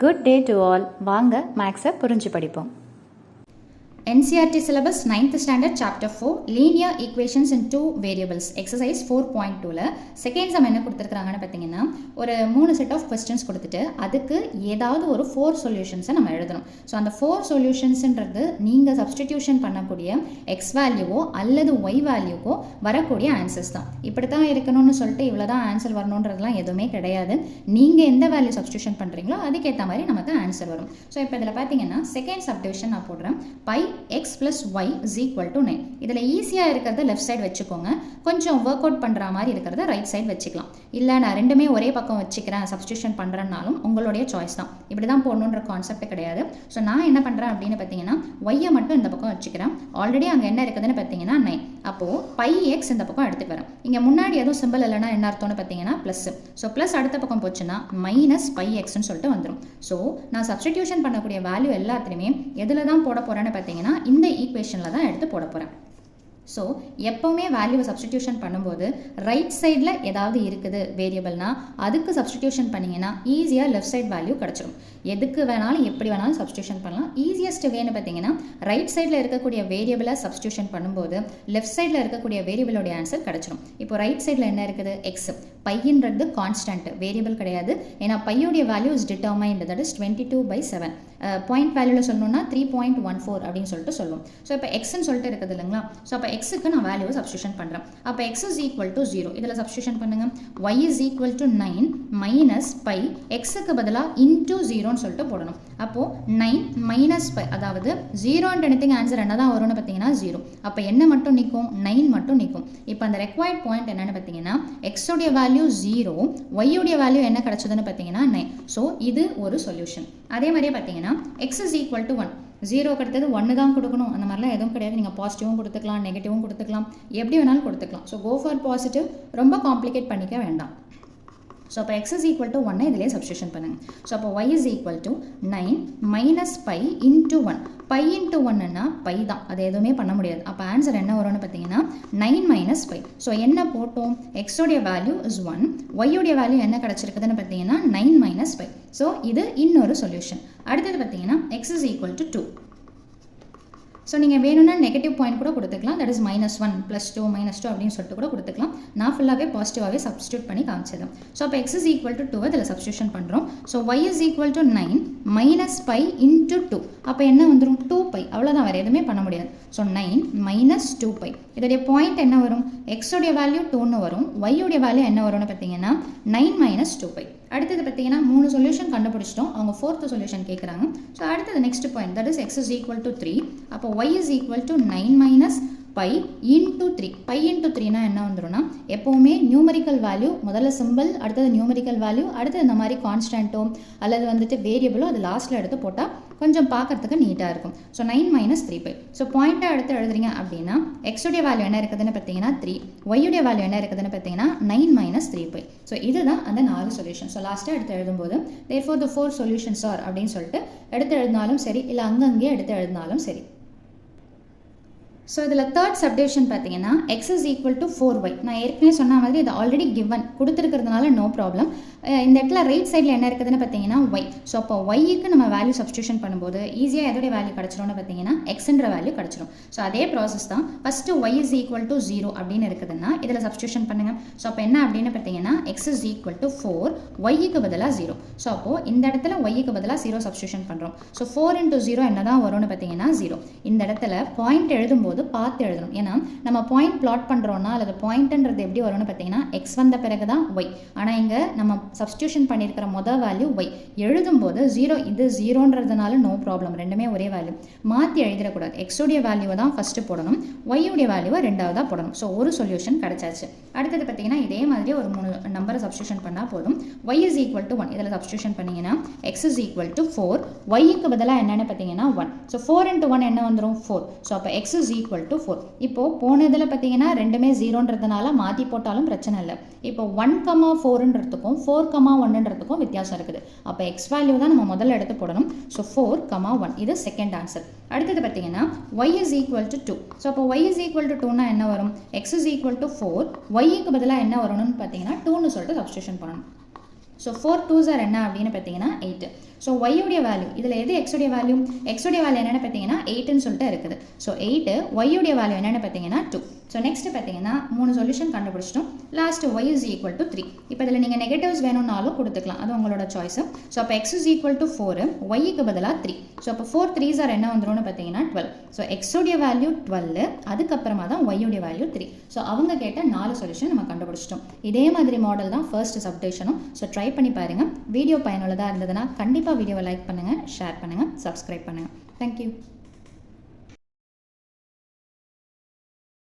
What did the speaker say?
Good day to all. வாங்க மேக்ஸை புரிஞ்சு படிப்போம். NCERT syllabus 9th standard chapter 4 linear equations in two variables exercise 4.2ல செகண்ட் சம் என்ன கொடுத்துருக்காங்கன்னு பார்த்தீங்கன்னா ஒரு 3 செட் ஆஃப் கொஸ்டின்ஸ் கொடுத்துட்டு அதுக்கு ஏதாவது ஒரு 4 சொல்யூஷன்ஸை நம்ம எழுதணும். ஸோ அந்த 4 சொல்யூஷன்ஸ்ன்றது நீங்கள் சப்ஸ்டிடியூஷன் பண்ணக்கூடிய எக்ஸ் வேல்யூவோ அல்லது ஒய் வேல்யூக்கோ வரக்கூடிய ஆன்சர்ஸ் தான். இப்படி தான் இருக்கணும்னு சொல்லிட்டு இவ்வளோ தான் ஆன்சர் வரணுன்றதுலாம் எதுவுமே கிடையாது. நீங்கள் எந்த வேல்யூ சப்ஸ்டிடியூஷன் பண்ணுறீங்களோ அதுக்கேற்ற மாதிரி நமக்கு ஆன்சர் வரும். ஸோ இப்போ இதில் பார்த்தீங்கன்னா செகண்ட் சப்டிவிஷன் நான் போடுறேன். By x plus y is equal to 9. இதில் ஈஸியாக இருக்கிறத லெஃப்ட் சைடு வச்சுக்கோங்க, கொஞ்சம் ஒர்க் அவுட் பண்ணுற மாதிரி இருக்கிறத ரைட் சைடு வச்சுக்கலாம். இல்லை நான் ரெண்டுமே ஒரே பக்கம் வச்சுக்கிறேன் சப்ஸ்டியூஷன் பண்ணுறேன்னாலும் உங்களுடைய சாய்ஸ் தான். இப்படி தான் போடணுன்ற கான்செப்ட் கிடையாது. ஸோ நான் என்ன பண்ணுறேன் அப்படின்னு பார்த்தீங்கன்னா ஒய்யை மட்டும் இந்த பக்கம் வச்சுக்கிறேன். ஆல்ரெடி அங்கே என்ன இருக்குதுன்னு பார்த்தீங்கன்னா 9. அப்போது பை எக்ஸ் இந்த பக்கம் எடுத்துட்டு வரேன். இங்கே முன்னாடி எதுவும் சிம்பிள் இல்லைன்னா என்ன அர்த்தம்னு பார்த்தீங்கன்னா ப்ளஸ். ஸோ ப்ளஸ் அடுத்த பக்கம் போச்சுன்னா மைனஸ் பை எக்ஸ்ன்னு சொல்லிட்டு வந்துடும். ஸோ நான் சப்ஸ்டிடியூஷன் பண்ணக்கூடிய வேல்யூ எல்லாத்துலேயுமே எதில் தான் போட போகிறேன்னு பார்த்தீங்கன்னா இந்த ஈக்குவேஷனில் தான் எடுத்து போட போகிறேன். ஸோ எப்போவுமே வேல்யூவை சப்ஸ்டிடியூஷன் பண்ணும்போது ரைட் சைடில் ஏதாவது இருக்குது வேரியபிள்னா அதுக்கு சப்ஸ்டிடியூஷன் பண்ணிங்கன்னா ஈஸியாக லெஃப்ட் சைட் வேல்யூ கிடச்சிடும். எதுக்கு வேணாலும் எப்படி வேணாலும் சப்ஸ்டியூஷன் பண்ணலாம். ஈஸியஸ்ட் வேன்னு பார்த்தீங்கன்னா ரைட் சைடில் இருக்கக்கூடிய வேரியபிளை சப்ஸ்டியூஷன் பண்ணும்போது லெஃப்ட் சைடில் இருக்கக்கூடிய வேரியபிளோடைய ஆன்சர் கிடச்சிடும். இப்போ ரைட் சைடில் என்ன இருக்குது எக்ஸ், பையன்றது கான்ஸ்டன்ட் வேரியபிள் கிடையாது. ஏன்னா பையோடைய value is determined, that is 22/7. Point வேல்யூவில் சொல்லணும்னா 3.14 அப்படின்னு சொல்லிட்டு சொல்லுவோம். ஸோ இப்போ எக்ஸ்ன்னு சொல்லிட்டு இருக்குது இல்லைங்களா. ஸோ அப்போ எக்ஸுக்கு நான் வேல்யூவை சப்ஸ்டியூஷன் பண்ணுறேன். அப்போ எக்ஸ் இஸ் ஈக்குவல் டு 0 இதில் சப்ஸ்டியூஷன் பண்ணுங்கள். Y is equal to 9 minus by எக்ஸுக்கு பதிலாக இன்டூ 0ன்னு சொல்லிட்டு போடணும். அப்போது 9 மைனஸ் பை, அதாவது 0 எனிதிங் ஆன்சர் என்ன தான் வரும்னு பார்த்தீங்கன்னா 0. அப்போ என்ன மட்டும் நிற்கும், 9 மட்டும் நிற்கும். இப்போ அந்த ரெக்வயர்ட் பாயிண்ட் என்னென்னு பார்த்தீங்கன்னா எக்ஸோடைய வேல்யூ 0, ஒய்யோடைய வேல்யூ என்ன கிடச்சதுன்னு பார்த்தீங்கன்னா 9. ஸோ இது ஒரு சொல்யூஷன். அதே மாதிரியே பார்த்தீங்கன்னா எக்ஸ் இஸ் ஈக்குவல் டு 1, 0 அடுத்தது 1 தான் கொடுக்கணும் அந்த மாதிரிலாம் எதுவும் கிடையாது. நீங்கள் பாசிட்டிவும் கொடுத்துக்கலாம், நெகட்டிவும் கொடுத்துக்கலாம், எப்படி வேணாலும் கொடுத்துக்கலாம். ஸோ கோ ஃபார் பாசிட்டிவ், ரொம்ப காம்ப்ளிகேட் பண்ணிக்க வேண்டாம். ஸோ அப்போ எக்ஸ் இஸ் ஈக்குவல் டு 1 இதிலே சப்ஸ்டியூஷன் பண்ணுங்கள். ஸோ அப்போ Y is equal to 9 minus by into 1. Pi into 1ன்னா பை தான், அது எதுவுமே பண்ண முடியாது. அப்போ ஆன்சர் என்ன வரும்னு பார்த்தீங்கன்னா 9 மைனஸ் பை. ஸோ என்ன போட்டோம், எக்ஸோடைய வேல்யூ இஸ் 1, ஒய்யோடைய வேல்யூ என்ன கிடச்சிருக்குதுன்னு பார்த்தீங்கன்னா 9 மைனஸ் பை. ஸோ இது இன்னொரு சொல்யூஷன். அடுத்தது பார்த்தீங்கன்னா X is equal to 2. So நீங்கள் வேணும்னா நெகட்டிவ் பாயிண்ட் கூட கொடுத்துக்கலாம், தட் இஸ் -1 +2 -2 அப்படின்னு சொல்லிட்டு கூட கொடுத்துக்கலாம். நான் ஃபுல்லாகவே பாசிட்டிவாகவே சப்ஸ்டியூட் பண்ணி காமிச்சிடும். ஸோ அப்போ எக்ஸ் இஸ் ஈக்குவல் டு 2 இதில் சப்ஸ்டியூஷன் பண்ணுறோம். So Y is equal to 9 minus by into 2. அப்போ என்ன வந்துடும், 2π, அவ்வளோதான், வேறு எதுவுமே பண்ண முடியாது. So 9 minus 2π. இதோடைய பாயிண்ட் என்ன வரும், எக்ஸோடைய வேல்யூ 2ன்னு வரும், ஒய்யோடைய வேல்யூ என்ன வரும்னு பார்த்தீங்கன்னா 9 மைனஸ் 2π. அடுத்தது பார்த்தீங்கன்னா 3 சொல்யூஷன் கண்டுபிடிச்சிட்டோம். அவங்க 4th சொல்யூஷன் கேட்குறாங்க. ஸோ அடுத்தது next point, that is x is equal to 3. அப்போ Y is equal to 9 minus by into 3. Pi into 3னா என்ன வந்துடும்னா எப்போவுமே நியூமரிக்கல் வேல்யூ முதல்ல சிம்பிள், அடுத்தது நியூமரிக்கல் வேல்யூ, அடுத்தது இந்த மாதிரி கான்ஸ்டன்ட்டோ அல்லது வந்துட்டு வேரியபிளோ அது லாஸ்ட்டில் எடுத்து போட்டால் கொஞ்சம் பார்க்கறதுக்கு நீட்டாக இருக்கும். So 9 minus 3π. ஸோ பாயிண்ட்டாக எடுத்து எழுதுறீங்க அப்படின்னா எக்ஸுடைய வேல்யூ என்ன இருக்குதுன்னு பார்த்தீங்கன்னா 3, ஒய்யுடைய வேல்யூ என்ன இருக்குதுன்னு பார்த்தீங்கன்னா 9 மைனஸ் 3π. ஸோ இதுதான் அந்த 4 சொல்யூஷன். ஸோ லாஸ்ட்டாக எடுத்து எழுதும்போது therefore the 4 சொல்யூஷன்ஸ் ஆர் அப்படின்னு சொல்லிட்டு எடுத்து எழுதினாலும் சரி, இல்லை அங்கங்கே எடுத்து எழுதினாலும் சரி. ஸோ இதில் தேர்ட் சப்டிவிஷன் பார்த்தீங்கன்னா X is equal to 4y. நான் ஏற்கனவே சொன்ன மாதிரி இது ஆல்ரெடி கிவன் கொடுத்துருக்கிறதுனால நோ ப்ராப்ளம். இந்த இடத்துல ரைட் சைடில் என்ன இருக்குதுன்னு பார்த்தீங்கன்னா ஒய். ஸோ அப்போ ஒய்க்கு நம்ம வேல்யூ சப்ஸ்டியூஷன் பண்ணும்போது ஈஸியாக எதோடைய வேல்யூ கிடச்சிரும்னு பார்த்தீங்கன்னா எக்ஸ்ன்ற வேல்யூ கிடச்சிரும். ஸோ அதே ப்ராசஸ் தான். First Y is equal to 0 அப்படின்னு இருக்குதுன்னா இதில் சப்ஸ்டியூஷன் பண்ணுங்கள். ஸோ அப்போ என்ன அப்படின்னு பார்த்தீங்கன்னா எக்ஸ் இஸ் ஈக்குவல் டு 4, ஒய்க்கு பதிலாக 0. ஸோ அப்போது இந்த இடத்துல ஒய்க்கு பதிலாக 0 சப்ஸ்டியூஷன் பண்ணுறோம். ஸோ 4 into 0 என்ன தான் வரும்னு பார்த்தீங்கன்னா 0. இந்த இடத்துல பாயிண்ட் எழுதும்போது பார்த்து எழுதணும். ஏன்னா நம்ம பாயிண்ட் பிளாட் பண்ணுறோன்னா அல்லது பாயிண்ட்ன்றது எப்படி வரும்னு பார்த்தீங்கன்னா எக்ஸ் வந்த பிறகு தான் ஒய். ஆனால் இங்கே நம்ம சப்ஸ்டியூஷன் பண்ணியிருக்கிற மொதல் வேல்யூ ஒய். எழுதும்போது 0, இது 0ன்றதுனால நோ ப்ராப்ளம், ரெண்டுமே ஒரே வேல்யூ. மாற்றி எழுதிடக்கூடாது. எக்ஸோடைய வேல்யூவை தான் ஃபஸ்ட்டு போடணும், ஒய்யுடைய வேல்யூவை ரெண்டாவதாக போடணும். ஸோ ஒரு சொல்யூஷன் கிடச்சாச்சு. அடுத்தது பார்த்தீங்கன்னா இதே மாதிரி ஒரு 3 நம்பரை சப்ஸ்டியூஷன் பண்ணால் போதும். ஒய் இஸ் ஈக்குவல் டு 1 இதில் சப்ஸ்டியூஷன் பண்ணிங்கன்னா எக்ஸ் இஸ் ஈக்குவல் டு 4, ஒய்க்கு பதிலாக என்னென்னு பார்த்தீங்கன்னா 1. ஸோ 4 into 1 என்ன வந்துடும் 4. ஸோ அப்போ எக்ஸ் இஸ் ஈக்குவல் டு 4. இப்போது போனதில் பார்த்தீங்கன்னா ரெண்டுமே 0ன்றதுனால மாற்றி போட்டாலும் பிரச்சனை இல்லை. இப்போ 1,4ன்றதுக்கும் 4,1ன்றதுக்கும் வித்தியாசம் இருக்குது. அப்போ எக்ஸ் வேல்யூ தான் நம்ம முதல்ல எடுத்து போடணும். ஸோ 4,1 இது செகண்ட் ஆன்சர். அடுத்தது பார்த்தீங்கன்னா Y is equal to 2. So அப்போ ஒய் இஸ் ஈக்குவல் டு 2னா என்ன வரும், எக்ஸ் இஸ் ஈக்குவல் டு 4, ஒய்க்கு பதிலாக என்ன வரணும்னு பார்த்தீங்கன்னா 2ன்னு சொல்லிட்டு சப்ஸ்டியூஷன் பண்ணணும். ஸோ 4 2s are என்ன அப்படின்னு பார்த்தீங்கன்னா 8. ஸோ ஒய்யுடைய வேல்யூ இதில் எது எக்ஸுடைய வேல்யூ வேல்யூ என்னென்னு பார்த்தீங்கன்னா 8ன்னு சொல்லிட்டு இருக்குது. ஸோ 8 ஒய்யுடைய வேல்யூ என்னென்னு பார்த்தீங்கன்னா 2. ஸோ நெக்ஸ்ட் பார்த்தீங்கன்னா 3 சொல்யூஷன் கண்டுபிடிச்சிட்டோம். Last y is equal to 3. இப்போ இதில் நீங்கள் நெகட்டிவ்ஸ் வேணும்னாலும் கொடுத்துக்கலாம், அது உங்களோட சாய்ஸு. ஸோ அப்போ x is equal to 4, ஒய்க்கு பதிலாக 3. ஸோ அப்போ 4 3s are என்ன வந்துரும்னு பார்த்தீங்கன்னா 12. ஸோ எக்ஸுடைய வேல்யூ 12, அதுக்கப்புறமா தான் ஒய்யுடைய வேல்யூ 3. ஸோ அவங்க கேட்ட 4 சொல்யூஷன் நம்ம கண்டுபிடிச்சிட்டோம். இதே மாதிரி மாடல் தான் ஃபர்ஸ்ட் சப்டிவிஷனும். ஸோ ட்ரை பண்ணி பாருங்கள். வீடியோ பயனுள்ளதாக இருந்ததுன்னா கண்டிப்பாக வீடியோவை லைக் பண்ணுங்கள், ஷேர் பண்ணுங்கள், சப்ஸ்கிரைப் பண்ணுங்கள். தேங்க்யூ.